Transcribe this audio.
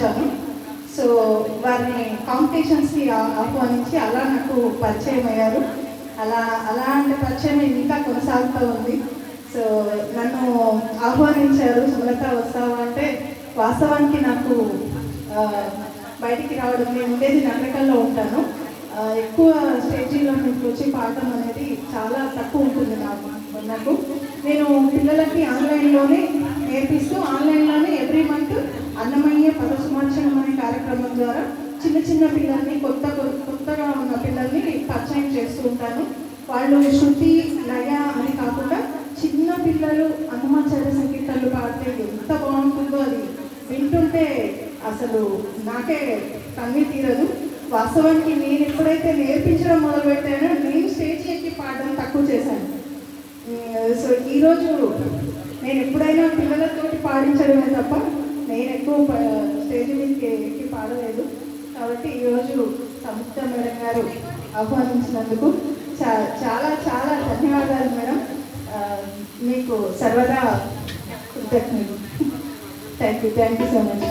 వచ్చాను. సో వారిని కాంపిటీషన్స్కి ఆహ్వానించి అలా నాకు పరిచయం అయ్యారు. అలాంటి పరిచయం ఇంకా కొనసాగుతూ ఉంది. సో నన్ను ఆహ్వానించారు, సుమలత వస్తావా అంటే వాస్తవానికి నాకు బయటికి రావడం, నేను ఉండేది నగరకల్లో ఉంటాను. ఎక్కువ స్టేజీలో మీకు వచ్చి పాడటం అనేది చాలా తక్కువ ఉంటుంది నాకు. నేను పిల్లలకి ఆన్లైన్లోనే నేర్పిస్తూ ఆన్లైన్లోనే ఎవ్రీ మంత్ అన్నమయ్య పద సుమార్చనం అనే కార్యక్రమం ద్వారా చిన్న పిల్లల్ని కొత్తగా ఉన్న పిల్లల్ని పరిచయం చేస్తూ ఉంటాను. వాళ్ళు శృతి లయ అని కాకుండా చిన్న పిల్లలు అన్నమాచార్య సంగీతాలు పాడితే ఎంత బాగుంటుందో అది వింటుంటే అసలు నాకే కన్నీరు తీరదు. వాస్తవానికి నేను ఎప్పుడైతే నేర్పించడం మొదలుపెట్టానో నేను స్టేజ్ ఎక్కి పాడడం తక్కువ చేశాను. సో ఈరోజు నేను ఎప్పుడైనా పిల్లలతోటి పాడించడమే తప్ప నేను ఎక్కువ స్టేజ్ మీదకి ఎక్కి పాడలేదు. కాబట్టి ఈరోజు సంయుక్త మేడం గారు ఆహ్వానించినందుకు చాలా చాలా ధన్యవాదాలు మేడం. మీకు సర్వదా కృతజ్ఞతలు. Thank you so much.